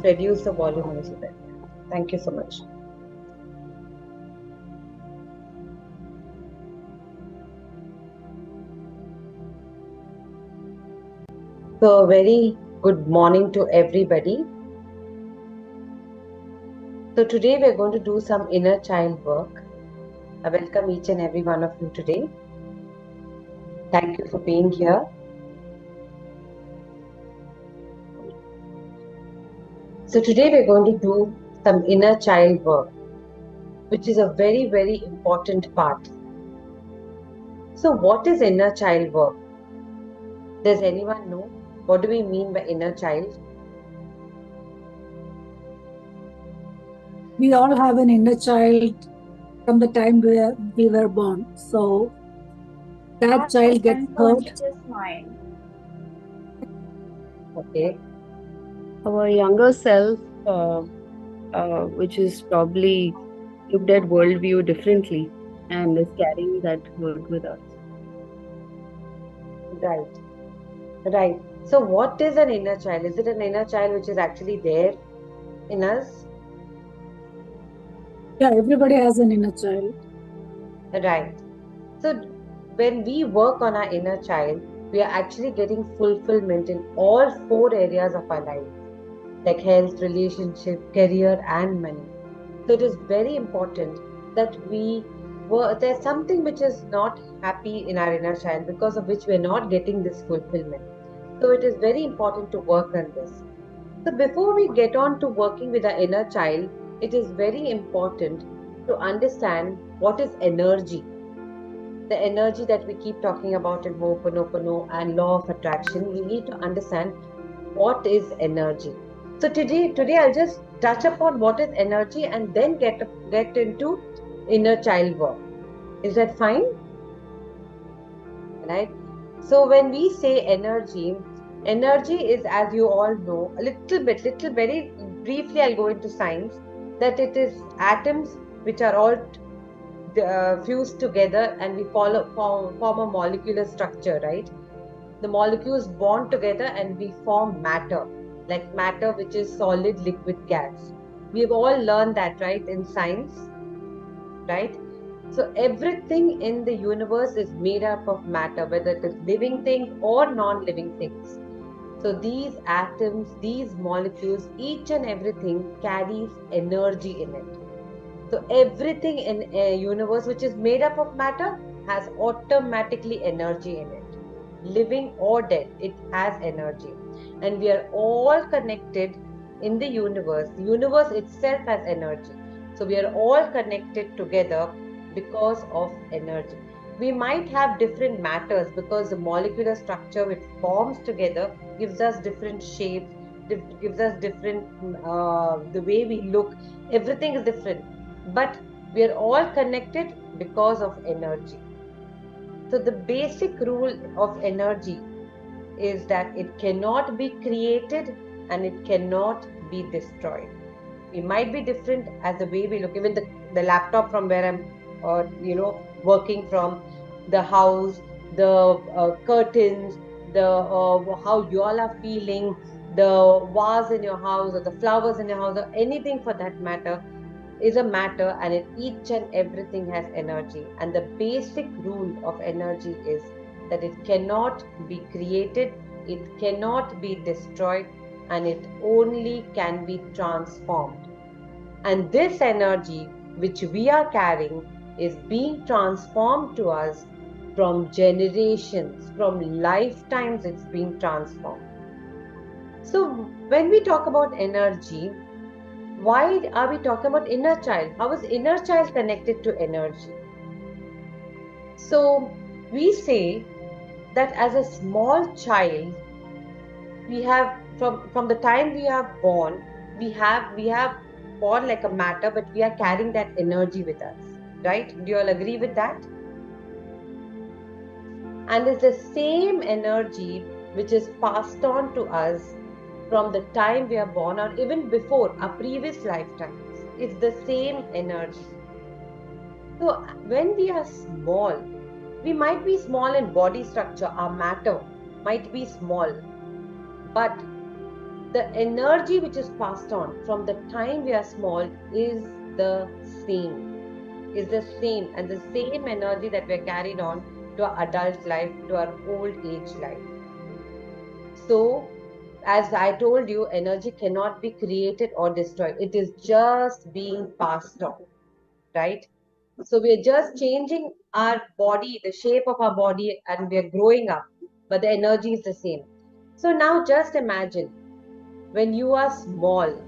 reduce the volume a little bit. Thank you so much. So, a very good morning to everybody. So, today we're going to do some inner child work. I welcome each and every one of you today. Thank you for being here. So, today we're going to do some inner child work, which is a very, very important part. So, what is inner child work? Does anyone know? What do we mean by inner child? We all have an inner child from the time we were born. So that child gets hurt. Mind. Okay. Our younger self, which is probably looked at worldview differently and is carrying that hurt with us. Right. Right. So, what is an inner child? Is it an inner child which is actually there in us? Yeah, everybody has an inner child. Right. So, when we work on our inner child, we are actually getting fulfillment in all 4 areas of our life, like health, relationship, career, and money. So, it is very important that there's something which is not happy in our inner child because of which we are not getting this fulfillment. So, it is very important to work on this. So, before we get on to working with our inner child, it is very important to understand what is energy. The energy that we keep talking about in Ho'oponopono and law of attraction, we need to understand what is energy. So today I'll just touch upon what is energy and then get into inner child work. Is that fine? Right? So when we say energy, energy is, as you all know, very briefly, I'll go into science, that it is atoms which are all fused together and we form a molecular structure, right? The molecules bond together and we form matter, like matter which is solid, liquid, gas. We've all learned that, right, in science, right? So everything in the universe is made up of matter, whether it is living things or non-living things. So these atoms, these molecules, each and everything carries energy in it. So everything in a universe which is made up of matter has automatically energy in it. Living or dead, it has energy. And we are all connected in the universe. The universe itself has energy. So we are all connected together because of energy. We might have different matters because the molecular structure which forms together gives us different shapes, gives us different, the way we look, everything is different. But we are all connected because of energy. So the basic rule of energy is that it cannot be created and it cannot be destroyed. We might be different as the way we look. Even the laptop from where I'm, working from, the house, the curtains, the how you all are feeling, the vase in your house or the flowers in your house or anything for that matter is a matter, and each and everything has energy. And the basic rule of energy is that it cannot be created, it cannot be destroyed, and it only can be transformed. And this energy which we are carrying is being transformed to us from generations, from lifetimes, it's being transformed. So when we talk about energy, why are we talking about inner child? How is inner child connected to energy? So we say that as a small child, we have from the time we are born, we have born like a matter, but we are carrying that energy with us, right? Do you all agree with that? And it's the same energy which is passed on to us from the time we are born or even before our previous lifetimes. It's the same energy. So when we are small, we might be small in body structure, our matter might be small, but The energy which is passed on from the time we are small is the same. Is the same, and the same energy that we're carried on to our adult life, to our old age life. So, as I told you, energy cannot be created or destroyed. It is just being passed on, right? So we are just changing our body, the shape of our body, and we are growing up, but the energy is the same. So now just imagine when you are small,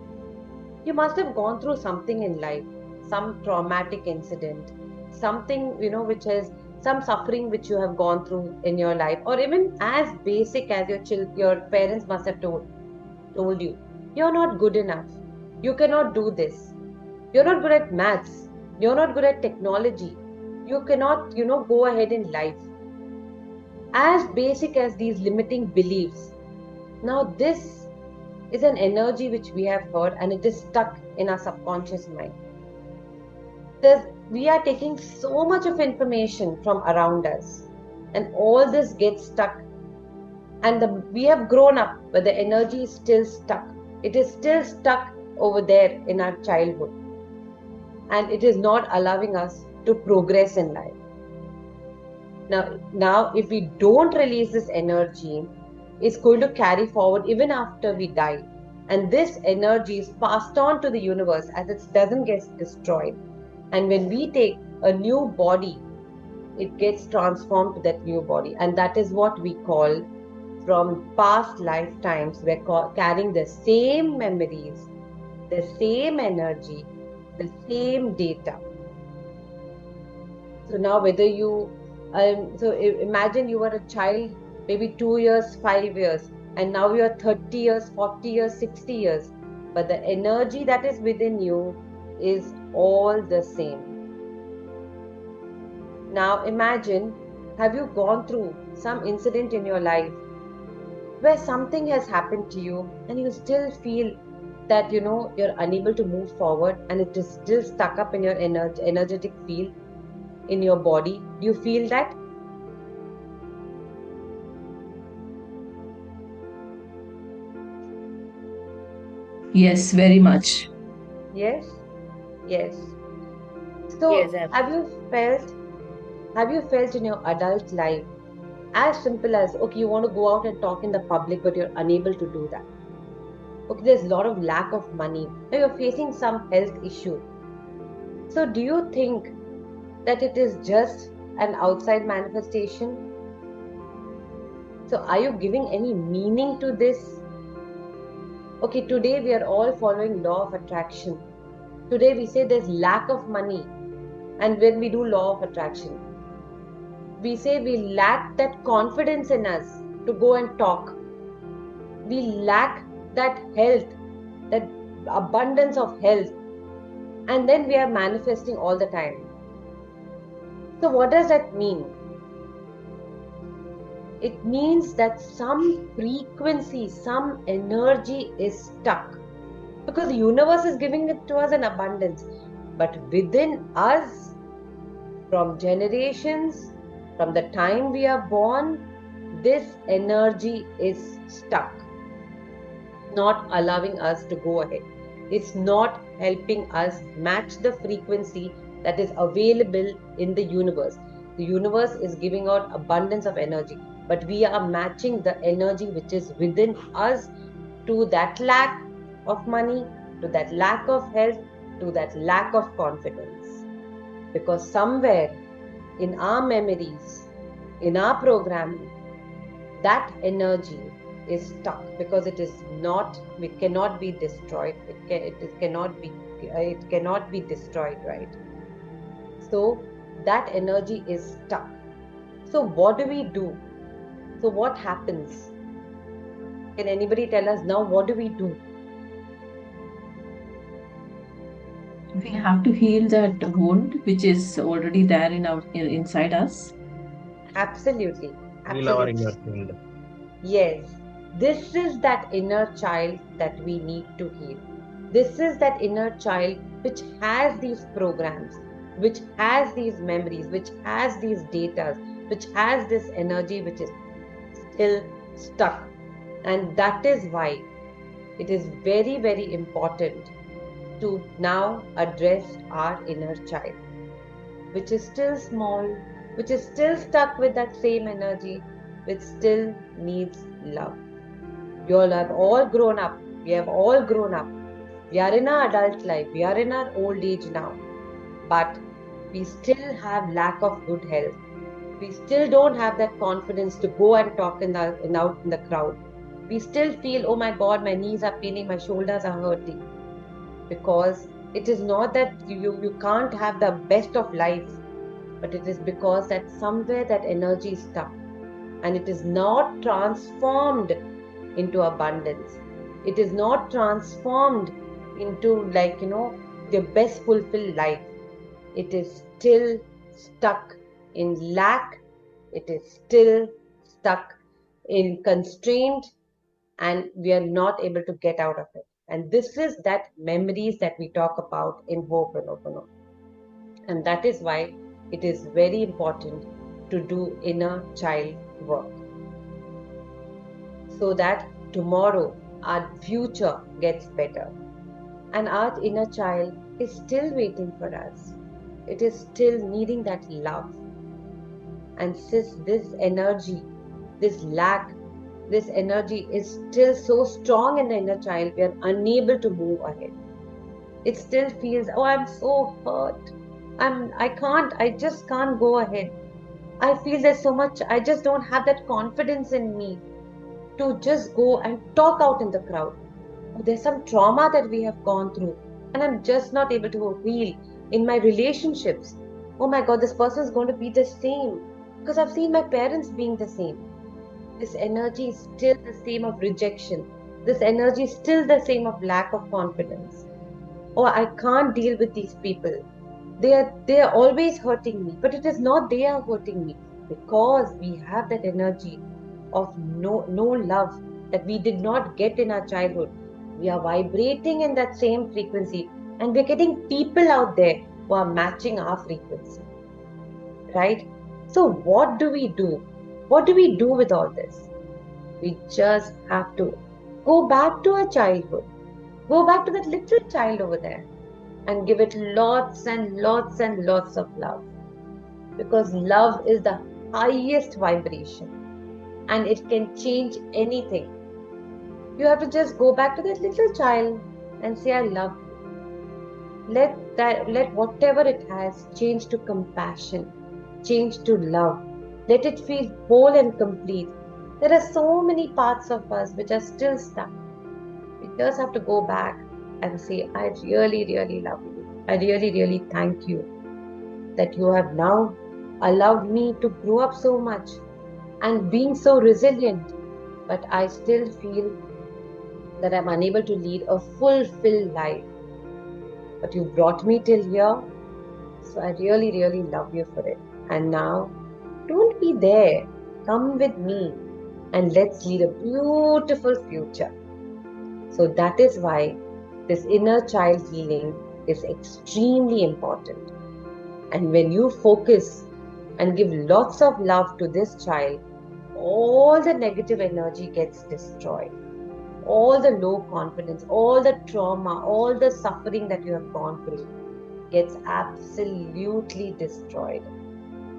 you must have gone through something in life, some traumatic incident, something, which is some suffering which you have gone through in your life, or even as basic as your parents must have told you, you're not good enough. You cannot do this. You're not good at maths. You're not good at technology. You cannot, go ahead in life. As basic as these limiting beliefs. Now, this is an energy which we have heard and it is stuck in our subconscious mind. We are taking so much of information from around us, and all this gets stuck. And we have grown up, but the energy is still stuck. It is still stuck over there in our childhood, and it is not allowing us to progress in life. Now, if we don't release this energy, it's going to carry forward even after we die. And this energy is passed on to the universe as it doesn't get destroyed. And when we take a new body, it gets transformed to that new body. And that is what we call, from past lifetimes, we're carrying the same memories, the same energy, the same data. So now whether imagine you were a child, maybe 2 years, 5 years, and now you are 30 years, 40 years, 60 years. But the energy that is within you is all the same. Now imagine, have you gone through some incident in your life where something has happened to you and you still feel that you're unable to move forward and it is still stuck up in your energetic field in your body? Do you feel that? Yes, very much. Yes, yes. Yes, So absolutely. have you felt in your adult life, as simple as, okay, you want to go out and talk in the public but you're unable to do that? Okay, there's a lot of lack of money, now you're facing some health issue. So do you think that it is just an outside manifestation? So are you giving any meaning to this? Okay, today we are all following law of attraction. Today we say there's lack of money, and when we do law of attraction, we say we lack that confidence in us to go and talk. We lack that health, that abundance of health, and then we are manifesting all the time. So what does that mean? It means that some frequency, some energy is stuck, because the universe is giving it to us in abundance, but within us, from generations, from the time we are born, this energy is stuck, not allowing us to go ahead. It's not helping us match the frequency that is available in the universe. The universe is giving out abundance of energy, but we are matching the energy which is within us to that lack of money, to that lack of health, to that lack of confidence. Because somewhere in our memories, in our programming, that energy is stuck, because it cannot be destroyed. It cannot be destroyed, right? So that energy is stuck. So what do we do? So what happens? Can anybody tell us now, what do we do? We have to heal that wound which is already there inside us. Absolutely, Heal our absolutely. inner child. Yes, this is that inner child that we need to heal. This is that inner child which has these programs, which has these memories, which has these data, which has this energy which is still stuck. And that is why it is very, very important to now address our inner child, which is still small, which is still stuck with that same energy, which still needs love. You all have all grown up. We have all grown up. We are in our adult life. We are in our old age now. But we still have lack of good health. We still don't have that confidence to go and talk out in the crowd. We still feel, oh my God, my knees are paining, my shoulders are hurting. Because it is not that you can't have the best of life, but it is because that somewhere that energy is stuck and it is not transformed into abundance. It is not transformed into, like, the best fulfilled life. It is still stuck in lack. It is still stuck in constraint, and we are not able to get out of it. And this is that memories that we talk about in Ho'oponopono. And that is why it is very important to do inner child work, so that tomorrow our future gets better. And our inner child is still waiting for us. It is still needing that love. And since this energy, this lack, this energy is still so strong in the inner child, we are unable to move ahead. It still feels, oh, I'm so hurt. I just can't go ahead. I feel there's so much, I just don't have that confidence in me to just go and talk out in the crowd. Oh, there's some trauma that we have gone through, and I'm just not able to heal in my relationships. Oh my God, this person is going to be the same because I've seen my parents being the same. This energy is still the same of rejection. This energy is still the same of lack of confidence. Oh, I can't deal with these people. They are always hurting me, but it is not they are hurting me, because we have that energy of no love that we did not get in our childhood. We are vibrating in that same frequency, and we're getting people out there who are matching our frequency, right? So what do we do? What do we do with all this? We just have to go back to our childhood, go back to that little child over there, and give it lots and lots and lots of love, because love is the highest vibration and it can change anything. You have to just go back to that little child and say, I love you. Let whatever it has change to compassion, change to love. Let it feel whole and complete. There are so many parts of us which are still stuck. We just have to go back and say, I really, really love you. I really, really thank you that you have now allowed me to grow up so much and being so resilient, but I still feel that I'm unable to lead a fulfilled life. But you brought me till here, so I really, really love you for it. And now, don't be there. Come with me and let's lead a beautiful future. So that is why this inner child healing is extremely important. And when you focus and give lots of love to this child, all the negative energy gets destroyed. All the low confidence, all the trauma, all the suffering that you have gone through gets absolutely destroyed.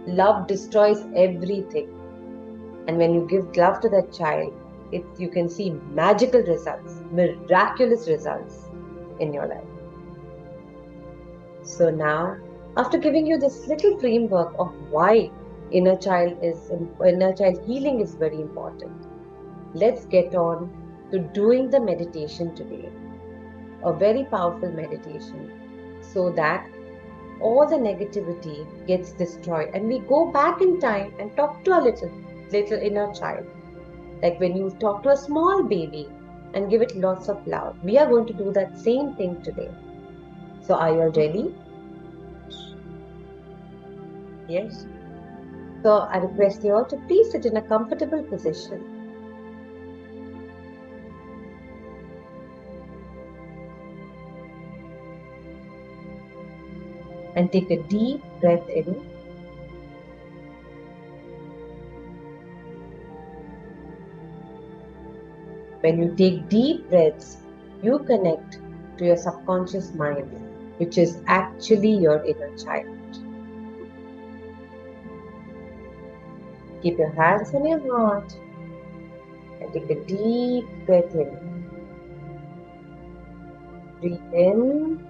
Love destroys everything. And when you give love to that child, you can see magical results, miraculous results in your life. So now, after giving you this little framework of why inner child healing is very important, let's get on to doing the meditation today. A very powerful meditation, so that all the negativity gets destroyed and we go back in time and talk to our little inner child. Like when you talk to a small baby and give it lots of love. We are going to do that same thing today. So are you all ready? Yes. So I request you all to please sit in a comfortable position. And take a deep breath in. When you take deep breaths, you connect to your subconscious mind, which is actually your inner child. Keep your hands on your heart and take a deep breath in. Breathe in,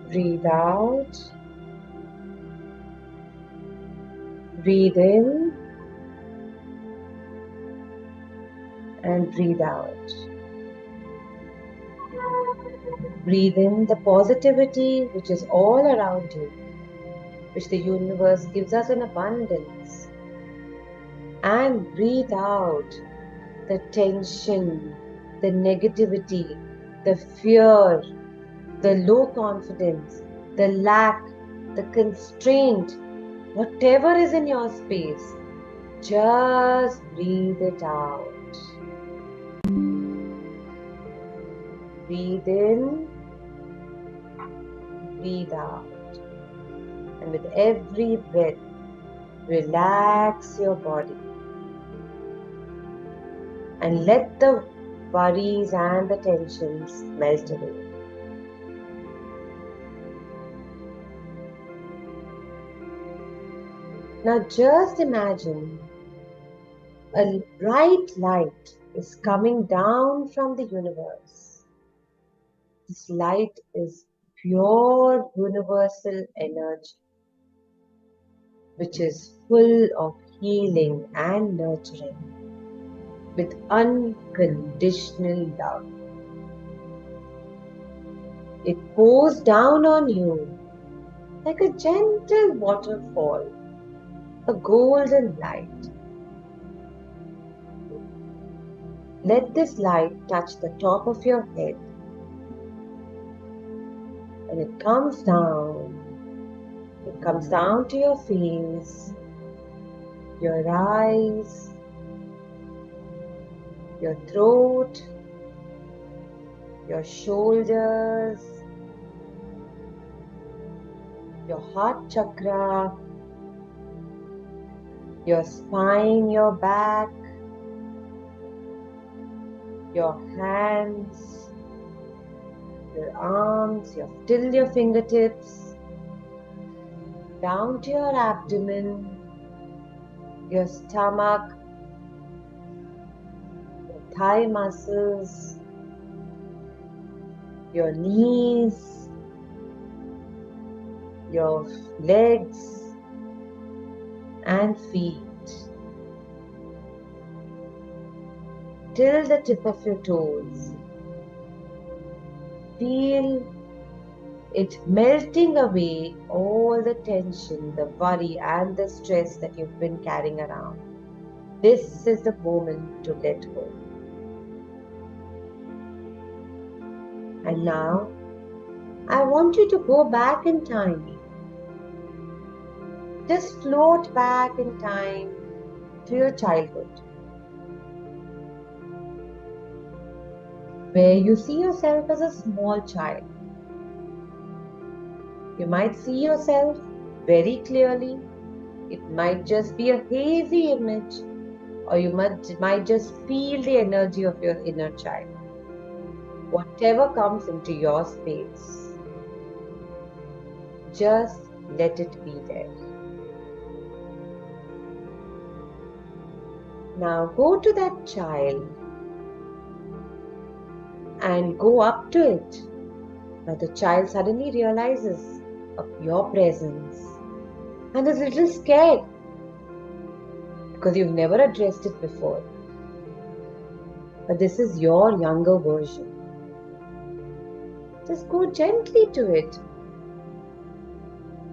breathe out, breathe in and breathe out. Breathe in the positivity which is all around you, which the universe gives us in abundance. And breathe out the tension, the negativity, the fear, the low confidence, the lack, the constraint, whatever is in your space, just breathe it out. Breathe in, breathe out. And with every breath, relax your body. And let the worries and the tensions melt away. Now just imagine a bright light is coming down from the universe. This light is pure universal energy, which is full of healing and nurturing, with unconditional love. It pours down on you like a gentle waterfall, a golden light. Let this light touch the top of your head, and it comes down. It comes down to your face, your eyes, your throat, your shoulders, your heart chakra, your spine, your back, your hands, your arms, till your fingertips, down to your abdomen, your stomach, your thigh muscles, your knees, your legs and feet, till the tip of your toes. Feel it melting away all the tension, the worry and the stress that you've been carrying around. This is the moment to let go. And now, I want you to go back in time. Just float back in time to your childhood, where you see yourself as a small child. You might see yourself very clearly. It might just be a hazy image, or you might just feel the energy of your inner child. Whatever comes into your space, just let it be there. Now go to that child and go up to it. Now the child suddenly realizes of your presence and is a little scared because you've never addressed it before. But this is your younger version. Just go gently to it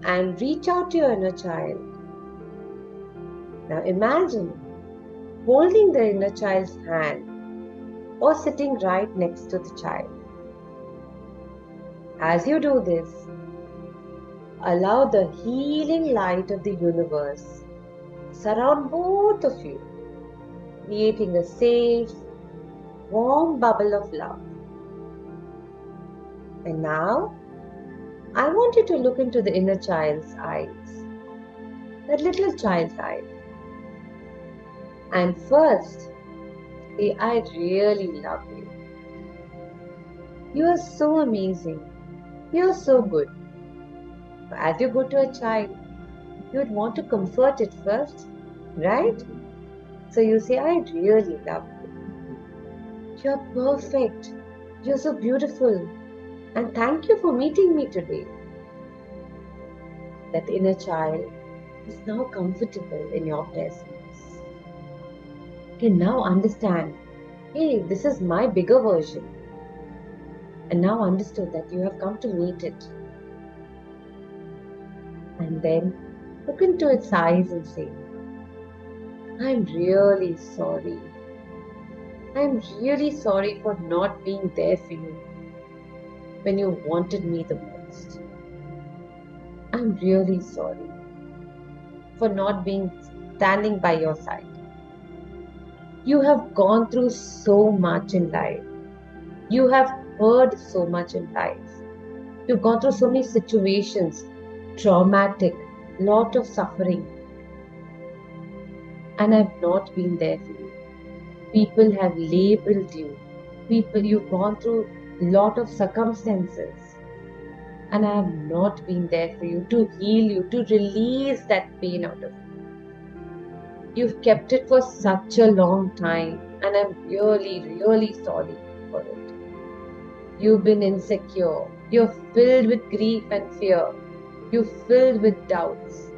and reach out to your inner child. Now imagine holding the inner child's hand or sitting right next to the child. As you do this, allow the healing light of the universe surround both of you, creating a safe, warm bubble of love. And now, I want you to look into the inner child's eyes, that little child's eyes. And first, Say, I really love you. You are so amazing. You're so good. As you go to a child, you would want to comfort it first, right? So you say, I really love you. You're perfect. You're so beautiful. And thank you for meeting me today. That inner child is now comfortable in your presence. Can now understand, hey, this is my bigger version. And now understood that you have come to meet it. And then look into its eyes and say, I'm really sorry. I'm really sorry for not being there for you when you wanted me the most. I'm really sorry for not being standing by your side. You have gone through so much in life. You have heard so much in life. You've gone through so many situations, traumatic, lot of suffering, and I've not been there for you. People have labeled you. People, you've gone through lot of circumstances, and I have not been there for you to heal you, to release that pain out of you. You've kept it for such a long time, and I'm really, really sorry for it. You've been insecure. You're filled with grief and fear. You're filled with doubts.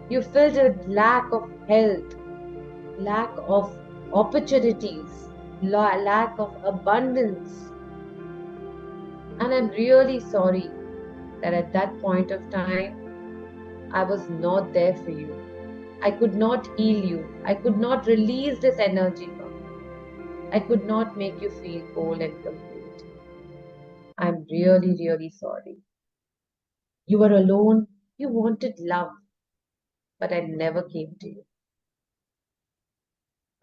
You're filled with lack of health, lack of opportunities, lack of abundance. And I'm really sorry that at that point of time, I was not there for you. I could not heal you. I could not release this energy from you. I could not make you feel whole and complete. I'm really, really sorry. You were alone. You wanted love, but I never came to you.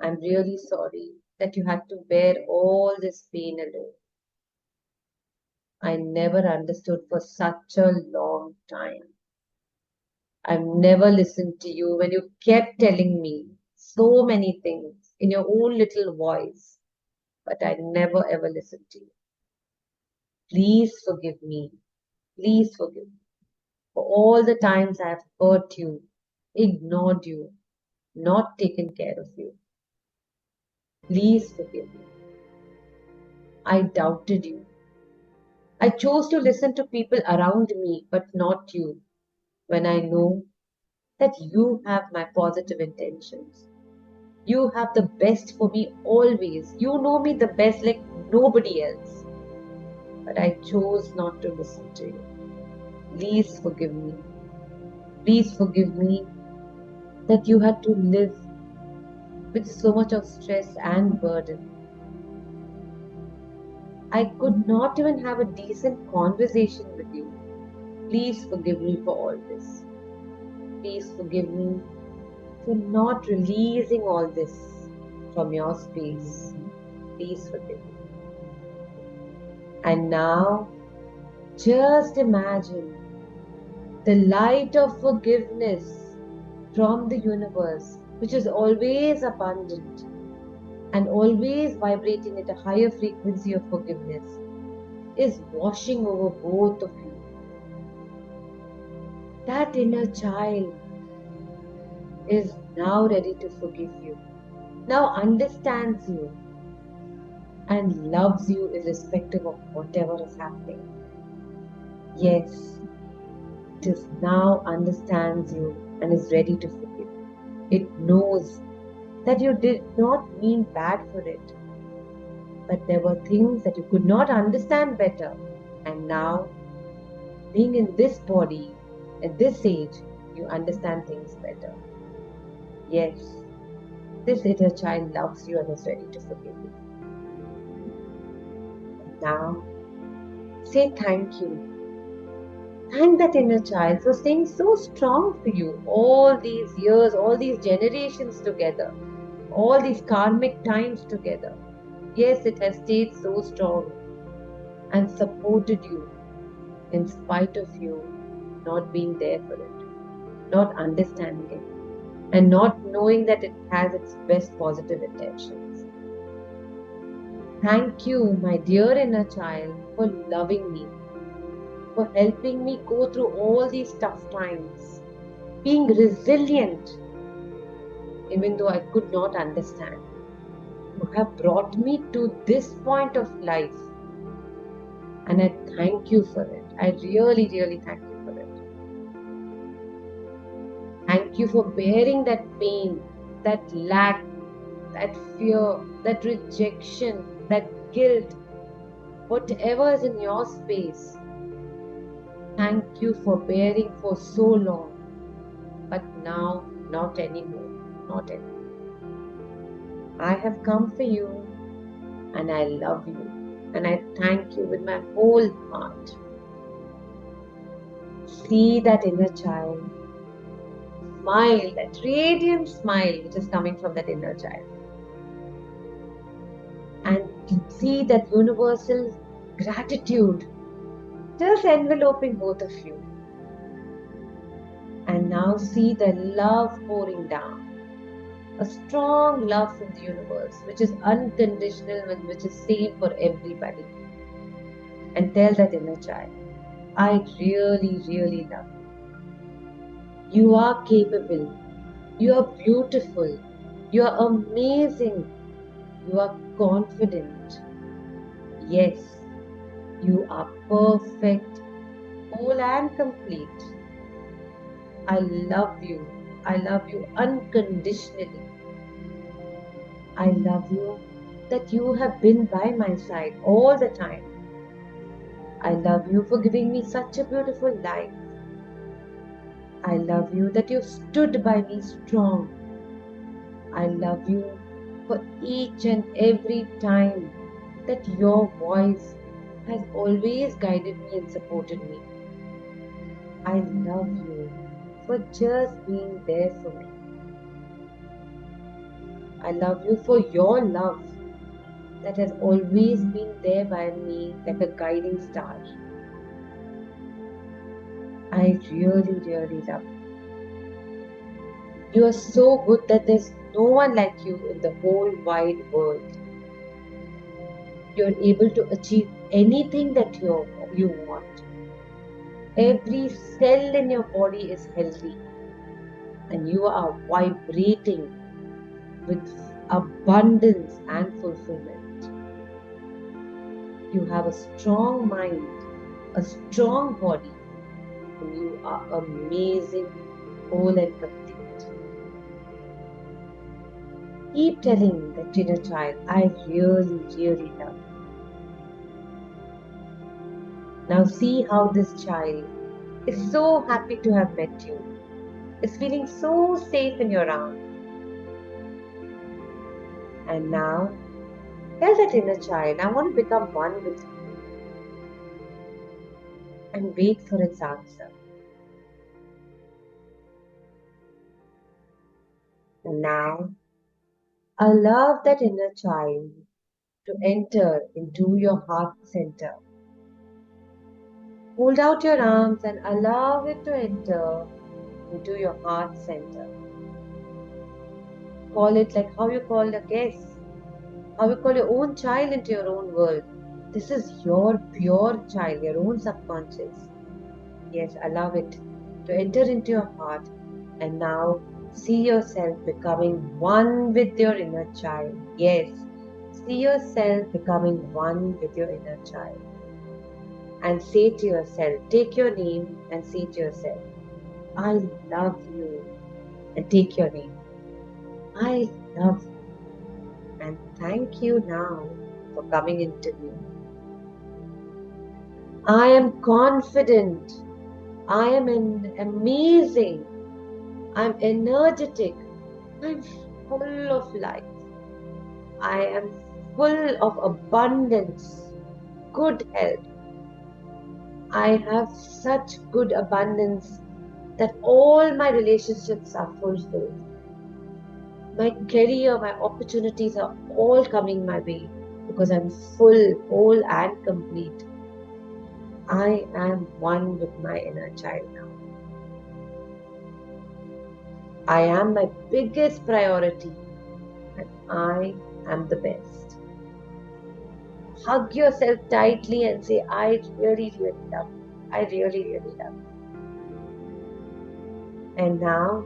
I'm really sorry that you had to bear all this pain alone. I never understood for such a long time. I've never listened to you when you kept telling me so many things in your own little voice, but I never ever listened to you. Please forgive me. Please forgive me for all the times I have hurt you, ignored you, not taken care of you. Please forgive me. I doubted you. I chose to listen to people around me, but not you, when I know that you have my positive intentions. You have the best for me always. You know me the best like nobody else. But I chose not to listen to you. Please forgive me. Please forgive me that you had to live with so much of stress and burden. I could not even have a decent conversation with you. Please forgive me for all this. Please forgive me for not releasing all this from your space. Please forgive me. And now, just imagine the light of forgiveness from the universe, which is always abundant and always vibrating at a higher frequency of forgiveness, is washing over both of you. That inner child is now ready to forgive you, now understands you, and loves you irrespective of whatever is happening. Yes, it is now understands you and is ready to forgive. It knows that you did not mean bad for it, but there were things that you could not understand better. And now, being in this body, at this age, you understand things better. Yes, this inner child loves you and is ready to forgive you. And now, say thank you. Thank that inner child for staying so strong for you all these years, all these generations together, all these karmic times together. Yes, it has stayed so strong and supported you in spite of you not being there for it, not understanding it, and not knowing that it has its best positive intentions. Thank you, my dear inner child, for loving me, for helping me go through all these tough times, being resilient, even though I could not understand. You have brought me to this point of life, and I thank you for it. I really, really thank you for it. Thank you for bearing that pain, that lack, that fear, that rejection, that guilt, whatever is in your space. Thank you for bearing for so long, but now not anymore. Not anymore. I have come for you, and I love you, and I thank you with my whole heart. See that inner child. Smile, that radiant smile which is coming from that inner child. And see that universal gratitude just enveloping both of you. And now see the love pouring down. A strong love from the universe, which is unconditional and which is same for everybody. And tell that inner child, I really, really love you. You are capable. You are beautiful. You are amazing. You are confident. Yes, you are perfect, whole and complete. I love you. I love you unconditionally. I love you that you have been by my side all the time. I love you for giving me such a beautiful life. I love you that you stood by me strong. I love you for each and every time that your voice has always guided me and supported me. I love you for just being there for me. I love you for your love that has always been there by me like a guiding star. I really, really love you. You are so good that there's no one like you in the whole wide world. You're able to achieve anything that you want. Every cell in your body is healthy, and you are vibrating with abundance and fulfillment. You have a strong mind, a strong body, and you are amazing, whole and complete. Keep telling that inner child, I really, really love you. Now see how this child is so happy to have met you, is feeling so safe in your arms. And now tell that inner child, I want to become one with you, and wait for its answer. And now allow that inner child to enter into your heart center. Hold out your arms and allow it to enter into your heart center. Call it like how you call a guest, how you call your own child into your own world. This is your pure child, your own subconscious. Yes, allow it to enter into your heart, and now see yourself becoming one with your inner child. Yes, see yourself becoming one with your inner child. And say to yourself, take your name and say to yourself, I love you. And take your name. I love you. And thank you now for coming into me. I am confident. I am amazing. I'm energetic. I'm full of life. I am full of abundance, good health. I have such good abundance that all my relationships are fulfilled. My career, my opportunities are all coming my way because I'm full, whole, and complete. I am one with my inner child now. I am my biggest priority, and I am the best. hug yourself tightly and say, I really, really love you. I really, really love you. And now,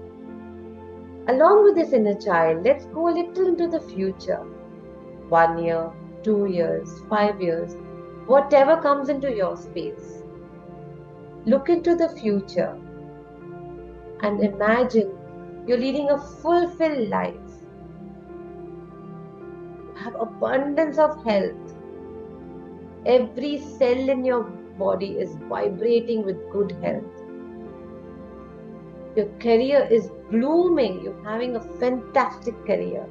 along with this inner child, let's go a little into the future. 1 year, 2 years, 5 years, whatever comes into your space. Look into the future and imagine you're leading a fulfilled life. You have abundance of health. Every cell in your body is vibrating with good health. Your career is blooming. You're having a fantastic career.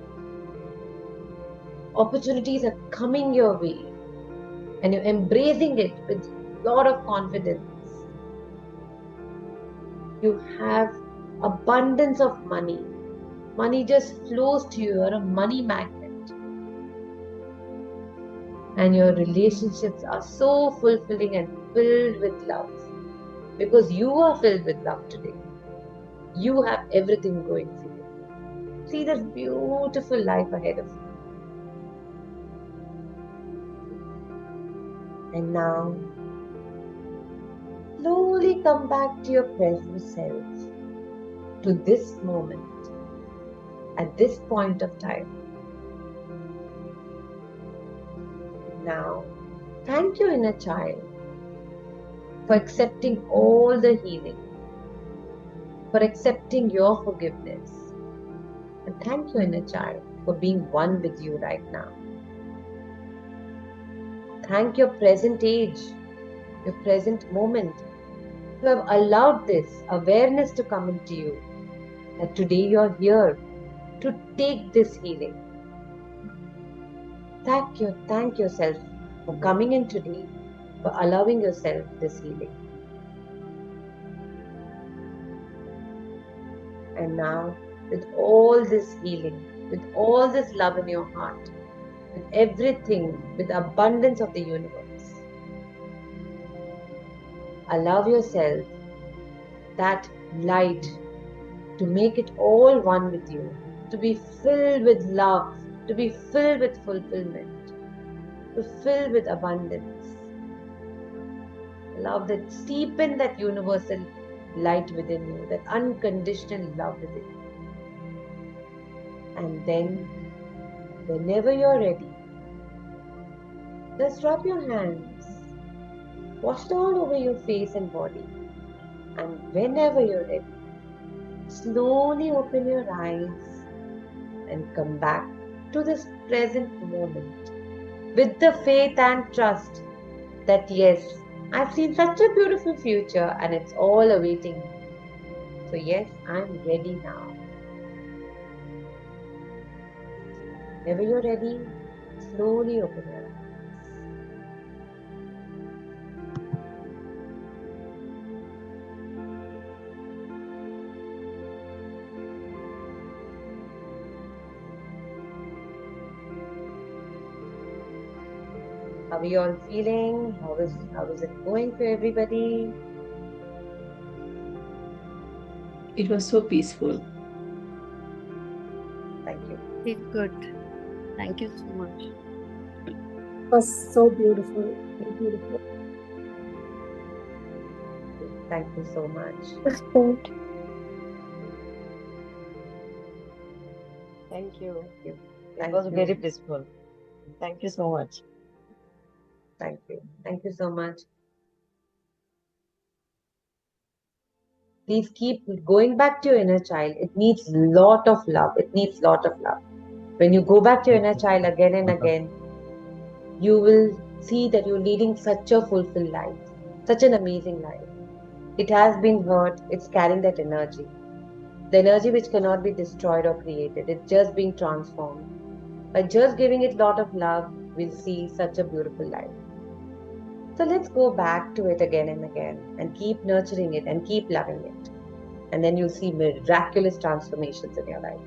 Opportunities are coming your way and you're embracing it with a lot of confidence. You have abundance of money. Money just flows to you. You're a money magnet. And your relationships are so fulfilling and filled with love. Because you are filled with love today. You have everything going for you. See this beautiful life ahead of you. And now, slowly come back to your present self, to this moment, at this point of time. Now, thank your inner child for accepting all the healing, for accepting your forgiveness. And thank your inner child for being one with you right now. Thank your present age, your present moment. You have allowed this awareness to come into you, that today you're here to take this healing. Thank yourself for coming in today, for allowing yourself this healing. And now, with all this healing, with all this love in your heart, with everything, with abundance of the universe, allow yourself that light to make it all one with you, to be filled with love, to be filled with fulfillment, to fill with abundance. Love that steep in that universal light within you, that unconditional love within you. And then, whenever you're ready, just rub your hands, wash it all over your face and body. And whenever you're ready, slowly open your eyes and come back to this present moment with the faith and trust that yes, I've seen such a beautiful future and it's all awaiting me. So yes, I'm ready now. Whenever you're ready, slowly open your eyes. How are you all feeling? How is it going for everybody? It was so peaceful. Thank you. Feel good. Thank you so much. It was so beautiful. So beautiful. Thank you so much. That's good. Thank you. It Thank was you. very peaceful. Thank you so much. Thank you. Thank you so much. Please keep going back to your inner child. It needs lot of love. It needs lot of love. When you go back to your inner child again and again, you will see that you're leading such a fulfilled life, such an amazing life. It has been hurt. It's carrying that energy. The energy which cannot be destroyed or created. It's just being transformed. By just giving it lot of love, we'll see such a beautiful life. So let's go back to it again and again and keep nurturing it and keep loving it. And then you'll see miraculous transformations in your life.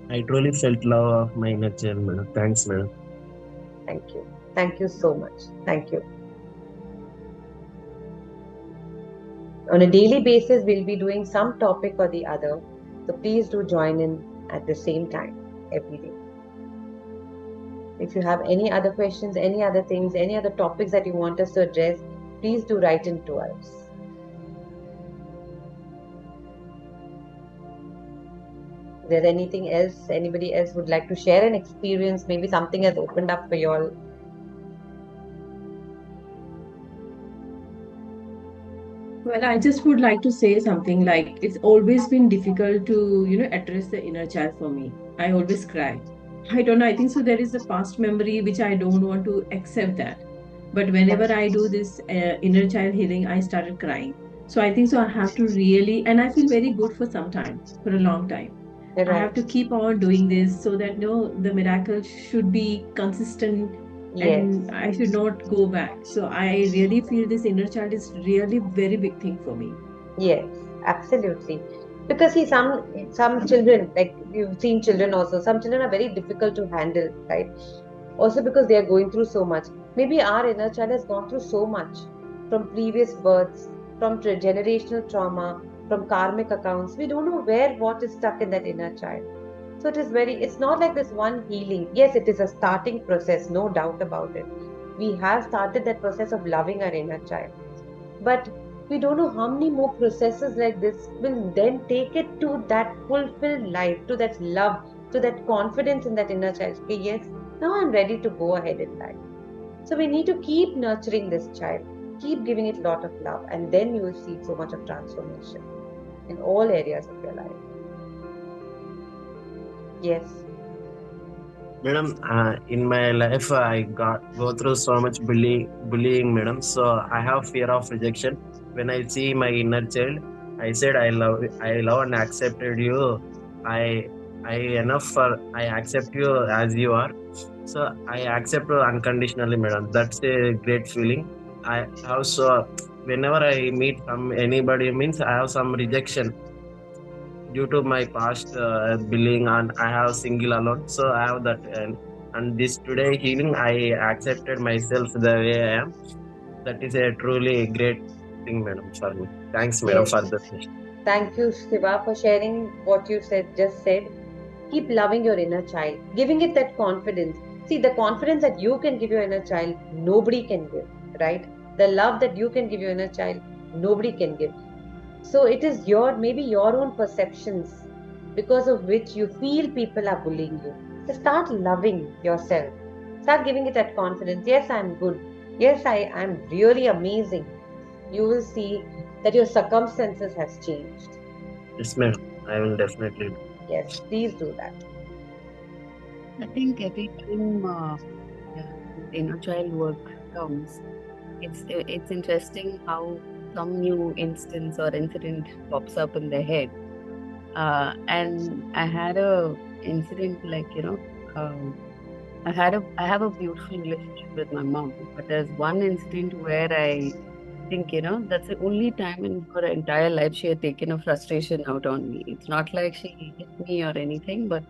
I truly felt love of my inner child, madam. Thanks, madam. Thank you. Thank you so much. Thank you. On a daily basis, we'll be doing some topic or the other. So please do join in at the same time every day. If you have any other questions, any other things, any other topics that you want us to address, please do write into us. Is there anything else anybody else would like to share an experience? Maybe something has opened up for you all. Well, I just would like to say something like it's always been difficult to, address the inner child for me. I always cry. I don't know. I think so. There is a past memory which I don't want to accept that. But whenever I do this inner child healing, I started crying. So I think so. I have to really, and I feel very good for some time, for a long time. I have Right. to keep on doing this so that the miracle should be consistent Yes. and I should not go back. So I really feel this inner child is really very big thing for me. Yes, absolutely. Because see, some children, like you've seen children also, some children are very difficult to handle, right? Also because they are going through so much. Maybe our inner child has gone through so much from previous births, from generational trauma, from karmic accounts. We don't know where what is stuck in that inner child. So it's not like this one healing. Yes, it is a starting process, no doubt about it. We have started that process of loving our inner child. But we don't know how many more processes like this will then take it to that fulfilled life, to that love, to that confidence in that inner child. Okay, yes, now I'm ready to go ahead in life. So we need to keep nurturing this child, keep giving it a lot of love, and then you will see so much of transformation in all areas of your life. Yes. Madam, in my life, I go through so much bullying, madam. So I have fear of rejection. When I see my inner child, I said, I love and accepted you. I, I accept you as you are. So I accept you unconditionally, madam. That's a great feeling. I also, whenever I meet anybody, means I have some rejection due to my past billing, and I have single alone. So I have that, and this today healing, I accepted myself the way I am. That is a truly great thing, madam, for me. Thanks, madam, Yes. for the Thank you, Shiva, for sharing what you just said. Keep loving your inner child, giving it that confidence. See, the confidence that you can give your inner child, nobody can give, right? The love that you can give your inner child, nobody can give. So it is maybe your own perceptions because of which you feel people are bullying you. So start loving yourself. Start giving it that confidence. Yes, I'm good. Yes, I am really amazing. You will see that your circumstances has changed. Yes, madam. I will definitely do. Yes, please do that. I think every time inner child work comes, it's interesting how some new instance or incident pops up in their head. And I had a incident like I have a beautiful relationship with my mom, but there's one incident where I think that's the only time in her entire life she had taken a frustration out on me. It's not like she hit me or anything, but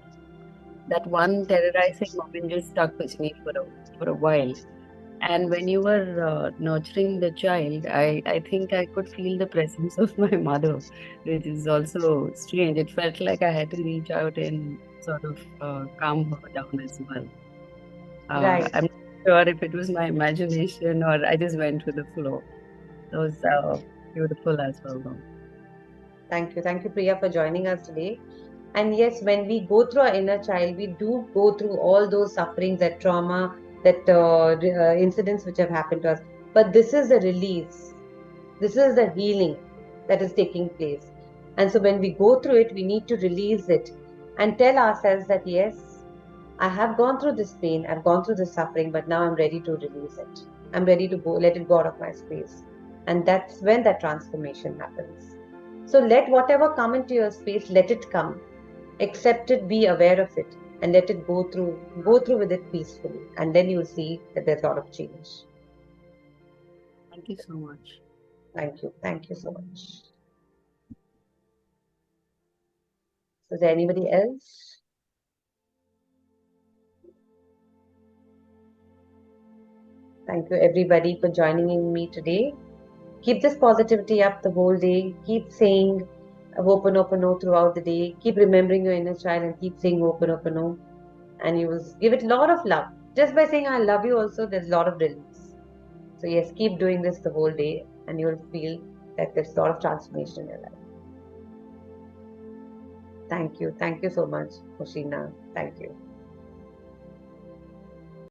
that one terrorizing moment just stuck with me for a while. And when you were nurturing the child, I think I could feel the presence of my mother, which is also strange. It felt like I had to reach out and sort of calm her down as well. Right. I'm not sure if it was my imagination or I just went with the flow. It was beautiful as well, though. Thank you. Thank you, Priya, for joining us today. And yes, when we go through our inner child, we do go through all those sufferings, that trauma, that incidents which have happened to us. But this is the release. This is the healing that is taking place. And so when we go through it, we need to release it and tell ourselves that, yes, I have gone through this pain, I've gone through this suffering, but now I'm ready to release it. I'm ready to go, let it go out of my space. And that's when that transformation happens. So let whatever come into your space, let it come. Accept it, be aware of it, and let it go through with it peacefully. And then you'll see that there's a lot of change. Thank you so much. Thank you. Thank you so much. So is there anybody else? Thank you everybody for joining me today. Keep this positivity up the whole day. Keep saying Ho'oponopono throughout the day. Keep remembering your inner child and keep saying Ho'oponopono. And you will give it a lot of love. Just by saying I love you also, there's a lot of release. So yes, keep doing this the whole day and you'll feel that there's a lot of transformation in your life. Thank you. Thank you so much, Hoshina. Thank you.